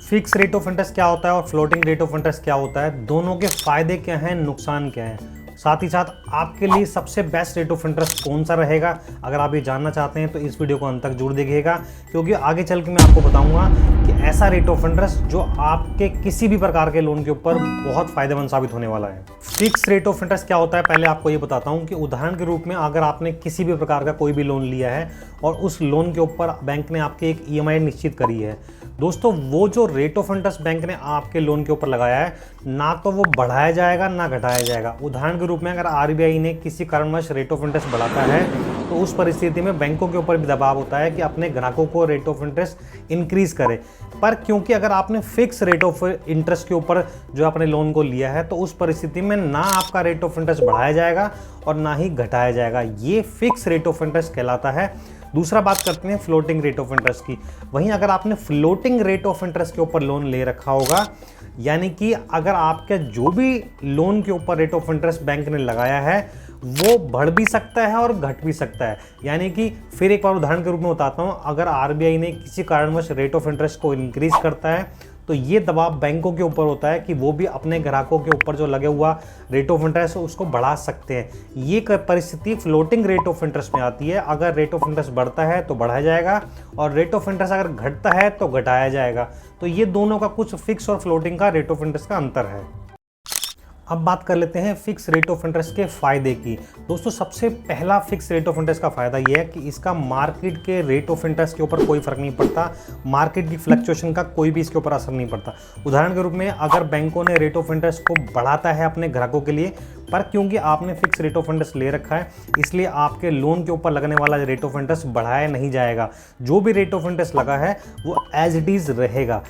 Fix rate of interest क्या होता है और फ्लोटिंग रेट ऑफ इंटरेस्ट क्या होता है, दोनों के फायदे क्या हैं, नुकसान क्या हैं, साथ ही साथ आपके लिए सबसे बेस्ट रेट ऑफ इंटरेस्ट कौन सा रहेगा। अगर आप ये जानना चाहते हैं तो इस वीडियो को अंत तक जरूर देखिएगा, क्योंकि आगे चल के मैं आपको बताऊंगा कि ऐसा रेट ऑफ इंटरेस्ट जो आपके किसी भी प्रकार के लोन के ऊपर बहुत फायदेमंद साबित होने वाला है। फिक्स रेट ऑफ इंटरेस्ट क्या होता है, पहले आपको ये बताता हूँ कि उदाहरण के रूप में अगर आपने किसी भी प्रकार का कोई भी लोन लिया है और उस लोन के ऊपर बैंक ने आपकी एक EMI निश्चित करी है, दोस्तों वो जो रेट ऑफ इंटरेस्ट बैंक ने आपके लोन के ऊपर लगाया है, ना तो वो बढ़ाया जाएगा ना घटाया जाएगा। उदाहरण के रूप में अगर RBI ने किसी कारणवश रेट ऑफ इंटरेस्ट बढ़ाता है तो उस परिस्थिति में बैंकों के ऊपर भी दबाव होता है कि अपने ग्राहकों को रेट ऑफ इंटरेस्ट इंक्रीज करे। पर क्योंकि अगर आपने फिक्स रेट ऑफ इंटरेस्ट के ऊपर जो अपने लोन को लिया है, तो उस परिस्थिति में ना आपका रेट ऑफ इंटरेस्ट बढ़ाया जाएगा और ना ही घटाया जाएगा। ये फिक्स रेट ऑफ इंटरेस्ट कहलाता है। दूसरा बात करते हैं फ्लोटिंग रेट ऑफ इंटरेस्ट की। वहीं अगर आपने फ्लोटिंग रेट ऑफ इंटरेस्ट के ऊपर लोन ले रखा होगा, यानी कि अगर आपके जो भी लोन के ऊपर रेट ऑफ इंटरेस्ट बैंक ने लगाया है वो बढ़ भी सकता है और घट भी सकता है। यानी कि फिर एक बार उदाहरण के रूप में बताता हूँ, अगर RBI ने किसी कारणवश रेट ऑफ इंटरेस्ट को इंक्रीज करता है तो ये दबाव बैंकों के ऊपर होता है कि वो भी अपने ग्राहकों के ऊपर जो लगे हुआ रेट ऑफ इंटरेस्ट उसको बढ़ा सकते हैं। ये परिस्थिति फ्लोटिंग रेट ऑफ इंटरेस्ट में आती है। अगर रेट ऑफ इंटरेस्ट बढ़ता है तो बढ़ाया जाएगा और रेट ऑफ इंटरेस्ट अगर घटता है तो घटाया जाएगा। तो ये दोनों का कुछ फिक्स और फ्लोटिंग का रेट ऑफ इंटरेस्ट का अंतर है। अब बात कर लेते हैं फिक्स रेट ऑफ इंटरेस्ट के फायदे की। दोस्तों सबसे पहला फिक्स रेट ऑफ इंटरेस्ट का फायदा यह है कि इसका मार्केट के रेट ऑफ इंटरेस्ट के ऊपर कोई फर्क नहीं पड़ता, मार्केट की फ्लक्चुएशन का कोई भी इसके ऊपर असर नहीं पड़ता। उदाहरण के रूप में अगर बैंकों ने रेट ऑफ इंटरेस्ट को बढ़ाता है अपने ग्राहकों के लिए, पर क्योंकि आपने फिक्स रेट ऑफ इंटरेस्ट ले रखा है इसलिए आपके लोन के ऊपर लगने वाला रेट ऑफ इंटरेस्ट बढ़ाया नहीं जाएगा। जो भी रेट ऑफ इंटरेस्ट लगा है वो एज इट इज रहेगा।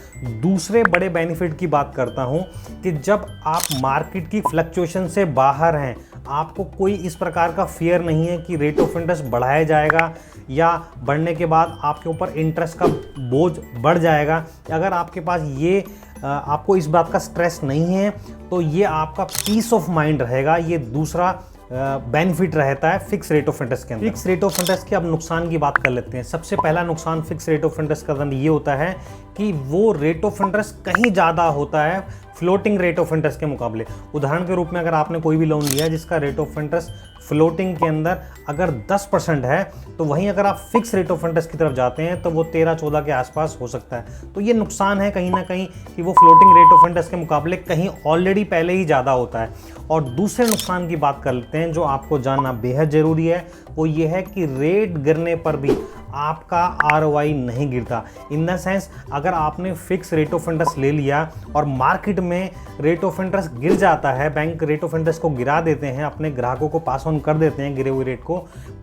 दूसरे बड़े बेनिफिट की बात करता हूं कि जब आप मार्केट की फ्लक्चुएशन से बाहर हैं, आपको कोई इस प्रकार का फियर नहीं है कि रेट ऑफ इंटरेस्ट बढ़ाया जाएगा या बढ़ने के बाद आपके ऊपर इंटरेस्ट का बोझ बढ़ जाएगा। अगर आपके पास ये आपको इस बात का स्ट्रेस नहीं है तो ये आपका पीस ऑफ माइंड रहेगा। ये दूसरा बेनिफिट रहता है फिक्स रेट ऑफ इंटरेस्ट के अंदर। फिक्स रेट ऑफ इंटरेस्ट के अब नुकसान की बात कर लेते हैं। सबसे पहला नुकसान फिक्स रेट ऑफ इंटरेस्ट का ये होता है कि वो रेट ऑफ इंटरेस्ट कहीं ज़्यादा होता है फ्लोटिंग रेट ऑफ इंटरेस्ट के मुकाबले। उदाहरण के रूप में अगर आपने कोई भी लोन लिया है जिसका रेट ऑफ इंटरेस्ट फ्लोटिंग के अंदर अगर 10% है, तो वहीं अगर आप फिक्स रेट ऑफ इंटरेस्ट की तरफ जाते हैं तो वो 13-14 के आसपास हो सकता है। तो ये नुकसान है कहीं ना कहीं कि वो फ्लोटिंग रेट ऑफ इंटरेस्ट के मुकाबले कहीं ऑलरेडी पहले ही ज़्यादा होता है। और दूसरे नुकसान की बात कर लेते हैं जो आपको जानना बेहद ज़रूरी है, वो ये है कि रेट गिरने पर भी आपका ROI नहीं गिरता। इन द सेंस अगर आपने फिक्स रेट ऑफ इंटरेस्ट ले लिया और मार्केट में रेट ऑफ इंटरेस्ट गिर जाता है, बैंक रेट ऑफ इंटरेस्ट को गिरा देते हैं, अपने ग्राहकों को पास ऑन कर देते हैं गिरे हुए रेट को,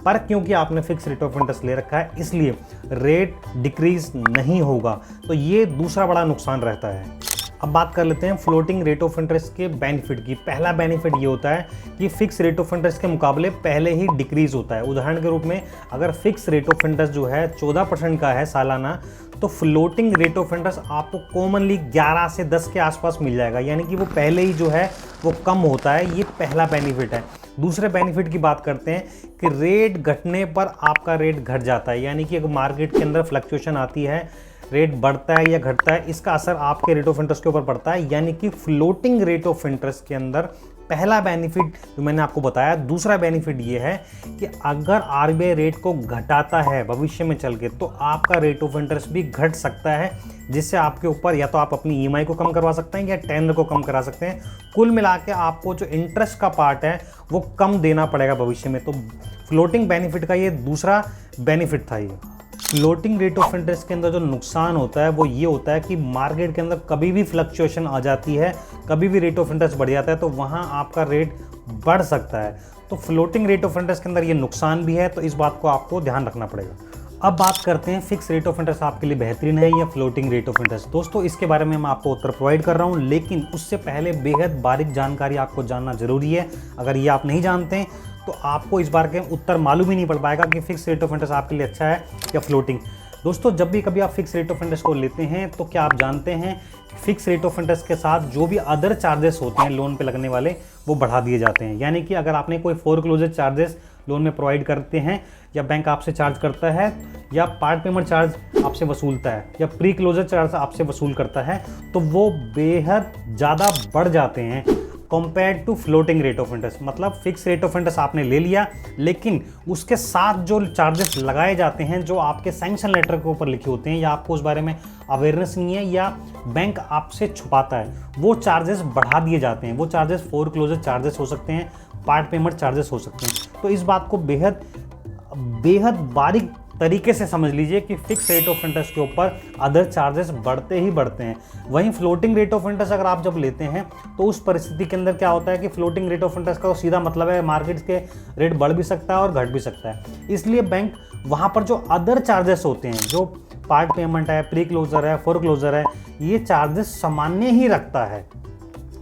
पर क्योंकि आपने फिक्स रेट ऑफ इंटरेस्ट ले रखा है इसलिए रेट डिक्रीज नहीं होगा। तो ये दूसरा बड़ा नुकसान रहता है। अब बात कर लेते हैं फ्लोटिंग रेट ऑफ इंटरेस्ट के बेनिफिट की। पहला बेनिफिट ये होता है कि फिक्स रेट ऑफ इंटरेस्ट के मुकाबले पहले ही डिक्रीज होता है। उदाहरण के रूप में अगर फिक्स रेट ऑफ इंटरेस्ट जो है 14% का है सालाना, तो फ्लोटिंग रेट ऑफ इंटरेस्ट आपको कॉमनली 11 से 10 के आसपास मिल जाएगा, यानी कि वो पहले ही जो है वो कम होता है। ये पहला बेनिफिट है। दूसरे बेनिफिट की बात करते हैं कि रेट घटने पर आपका रेट घट जाता है, यानी कि अगर मार्केट के अंदर फ्लक्चुएशन आती है, रेट बढ़ता है या घटता है, इसका असर आपके रेट ऑफ इंटरेस्ट के ऊपर पड़ता है। यानी कि फ्लोटिंग रेट ऑफ इंटरेस्ट के अंदर पहला बेनिफिट जो मैंने आपको बताया। दूसरा बेनिफिट ये है कि अगर RBI रेट को घटाता है भविष्य में चल के, तो आपका रेट ऑफ इंटरेस्ट भी घट सकता है, जिससे आपके ऊपर या तो आप अपनी EMI को कम करवा सकते हैं या टेनर को कम करा सकते हैं। कुल मिला के आपको जो इंटरेस्ट का पार्ट है वो कम देना पड़ेगा भविष्य में। तो फ्लोटिंग बेनिफिट का ये दूसरा बेनिफिट था। ये फ्लोटिंग रेट ऑफ इंटरेस्ट के अंदर जो नुकसान होता है वो ये होता है कि मार्केट के अंदर कभी भी फ्लक्चुएशन आ जाती है, कभी भी रेट ऑफ इंटरेस्ट बढ़ जाता है, तो वहाँ आपका रेट बढ़ सकता है। तो फ्लोटिंग रेट ऑफ इंटरेस्ट के अंदर ये नुकसान भी है, तो इस बात को आपको ध्यान रखना पड़ेगा। अब बात करते हैं फिक्स रेट ऑफ इंटरेस्ट आपके लिए बेहतरीन है या फ्लोटिंग रेट ऑफ इंटरेस्ट। दोस्तों इसके बारे में मैं आपको उत्तर प्रोवाइड कर रहा हूं, लेकिन उससे पहले बेहद बारीक जानकारी आपको जानना जरूरी है। अगर ये आप नहीं जानते हैं तो आपको इस बार के उत्तर मालूम ही नहीं पड़ पाएगा कि फिक्स रेट ऑफ इंटरेस्ट आपके लिए अच्छा है या फ्लोटिंग। दोस्तों जब भी कभी आप फिक्स रेट ऑफ इंटरेस्ट को लेते हैं तो क्या आप जानते हैं फिक्स रेट ऑफ इंटरेस्ट के साथ जो भी अदर चार्जेस होते हैं लोन पे लगने वाले वो बढ़ा दिए जाते हैं। यानी कि अगर आपने कोई फोरक्लोजर चार्जेस लोन में प्रोवाइड करते हैं या बैंक आपसे चार्ज करता है या पार्ट पेमेंट चार्ज आपसे वसूलता है या प्री क्लोजर चार्ज आपसे वसूल करता है तो वो बेहद ज़्यादा बढ़ जाते हैं compare to floating rate of interest. मतलब फिक्स रेट ऑफ इंटरेस्ट आपने ले लिया लेकिन उसके साथ जो चार्जेस लगाए जाते हैं जो आपके सैंक्शन लेटर के ऊपर लिखे होते हैं या आपको उस बारे में अवेयरनेस नहीं है या बैंक आपसे छुपाता है वो चार्जेस बढ़ा दिए जाते हैं। वो चार्जेस फोरक्लोजर चार्जेस हो सकते हैं, पार्ट पेमेंट चार्जेस हो सकते हैं। तो इस बात को बेहद बारीक तरीके से समझ लीजिए कि फिक्स रेट ऑफ इंटरेस्ट के ऊपर अदर चार्जेस बढ़ते ही बढ़ते हैं। वहीं फ्लोटिंग रेट ऑफ इंटरेस्ट अगर आप जब लेते हैं तो उस परिस्थिति के अंदर क्या होता है कि फ्लोटिंग रेट ऑफ इंटरेस्ट का तो सीधा मतलब है मार्केट के रेट बढ़ भी सकता है और घट भी सकता है। इसलिए बैंक वहाँ पर जो अदर चार्जेस होते हैं, जो पार्ट पेमेंट है, प्री क्लोजर है, फोर क्लोजर है, ये चार्जेस सामान्य ही रखता है।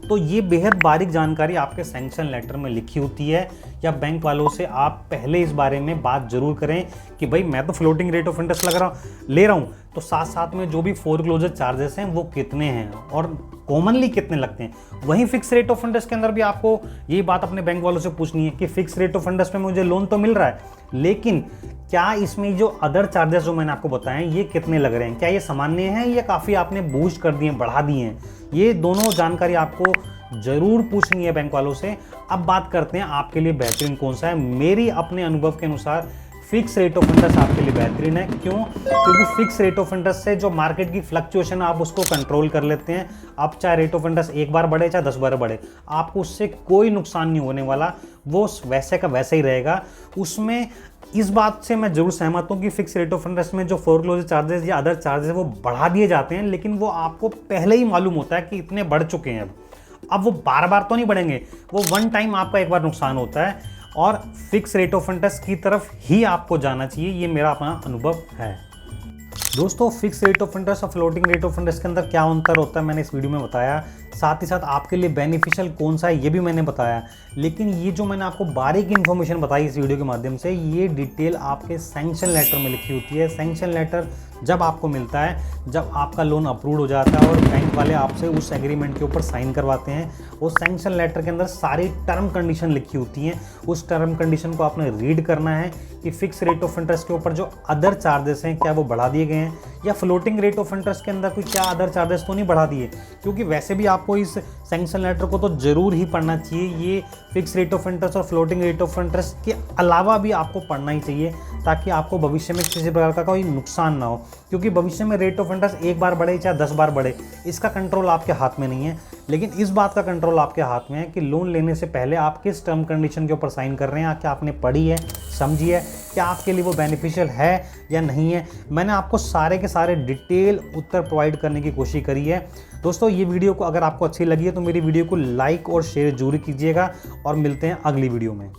तो ये बेहद बारीक जानकारी आपके सैंक्शन लेटर में लिखी होती है या बैंक वालों से आप पहले इस बारे में बात जरूर करें कि भाई मैं तो फ्लोटिंग रेट ऑफ इंटरेस्ट ले रहा हूँ तो साथ साथ में जो भी फोरक्लोजर चार्जेस हैं वो कितने हैं और कॉमनली कितने लगते हैं। वहीं फिक्स रेट ऑफ इंटरेस्ट के अंदर भी आपको यही बात अपने बैंक वालों से पूछनी है कि फिक्स रेट ऑफ इंटरेस्ट में मुझे लोन तो मिल रहा है लेकिन क्या इसमें जो अदर चार्जेस जो मैंने आपको बताए ये कितने लग रहे हैं, क्या ये सामान्य हैं या काफ़ी आपने बूस्ट कर दिए, बढ़ा दिए हैं। ये दोनों जानकारी आपको जरूर पूछनी है बैंक वालों से। अब बात करते हैं आपके लिए बेहतरीन कौन सा है। मेरी अपने अनुभव के अनुसार फिक्स रेट ऑफ इंटरेस्ट आपके लिए बेहतरीन है। क्यों? क्योंकि फिक्स रेट ऑफ इंटरेस्ट से जो मार्केट की फ्लक्चुएशन आप उसको कंट्रोल कर लेते हैं। अब चाहे रेट ऑफ इंटरेस्ट एक बार बढ़े चाहे 10 बार बढ़े, आपको उससे कोई नुकसान नहीं होने वाला, वो वैसे का वैसे ही रहेगा। उसमें इस बात से मैं जरूर सहमत हूँ कि फिक्स रेट ऑफ इंटरेस्ट में जो फोरक्लोजर चार्जेस या अदर चार्जेस वो बढ़ा दिए जाते हैं लेकिन वो आपको पहले ही मालूम होता है कि इतने बढ़ चुके हैं। अब वो बार बार तो नहीं बढ़ेंगे, वो वन टाइम आपका एक बार नुकसान होता है और फिक्स रेट ऑफ इंटरेस्ट की तरफ ही आपको जाना चाहिए। ये मेरा अपना अनुभव है। दोस्तों फिक्स रेट ऑफ इंटरेस्ट और फ्लोटिंग रेट ऑफ इंटरेस्ट के अंदर क्या अंतर होता है मैंने इस वीडियो में बताया। साथ ही साथ आपके लिए बेनिफिशियल कौन सा है ये भी मैंने बताया। लेकिन ये जो मैंने आपको बारीक इन्फॉर्मेशन बताई इस वीडियो के माध्यम से, ये डिटेल आपके सैंक्शन लेटर में लिखी होती है। सैंक्शन लेटर जब आपको मिलता है, जब आपका लोन अप्रूव हो जाता है और बैंक वाले आपसे उस एग्रीमेंट के ऊपर साइन करवाते हैं, उस सैंक्शन लेटर के अंदर सारी टर्म कंडीशन लिखी होती हैं। उस टर्म कंडीशन को आपने रीड करना है कि फिक्स रेट ऑफ इंटरेस्ट के ऊपर जो अदर चार्जेस हैं क्या वो बढ़ा दिए गए हैं या फ्लोटिंग रेट ऑफ इंटरेस्ट के अंदर कोई क्या अदर चार्जेस तो नहीं बढ़ा दिए। क्योंकि वैसे भी आपको इस सैंक्शन लेटर को तो जरूर ही पढ़ना चाहिए। ये फिक्स रेट ऑफ इंटरेस्ट और फ्लोटिंग रेट ऑफ इंटरेस्ट के अलावा भी आपको पढ़ना ही चाहिए ताकि आपको भविष्य में किसी प्रकार का कोई नुकसान ना हो। क्योंकि भविष्य में रेट ऑफ इंटरेस्ट एक बार बढ़े चाहे 10 बार बढ़े, इसका कंट्रोल आपके हाथ में नहीं है। लेकिन इस बात का कंट्रोल आपके हाथ में है कि लोन लेने से पहले आप किस टर्म कंडीशन के ऊपर साइन कर रहे हैं, क्या आपने पढ़ी है, समझी है, क्या आपके लिए वो बेनिफिशियल है या नहीं है। मैंने आपको सारे के सारे डिटेल उत्तर प्रोवाइड करने की कोशिश करी है। दोस्तों ये वीडियो को अगर आपको अच्छी लगी है तो मेरी वीडियो को लाइक और शेयर जरूर कीजिएगा और मिलते हैं अगली वीडियो में।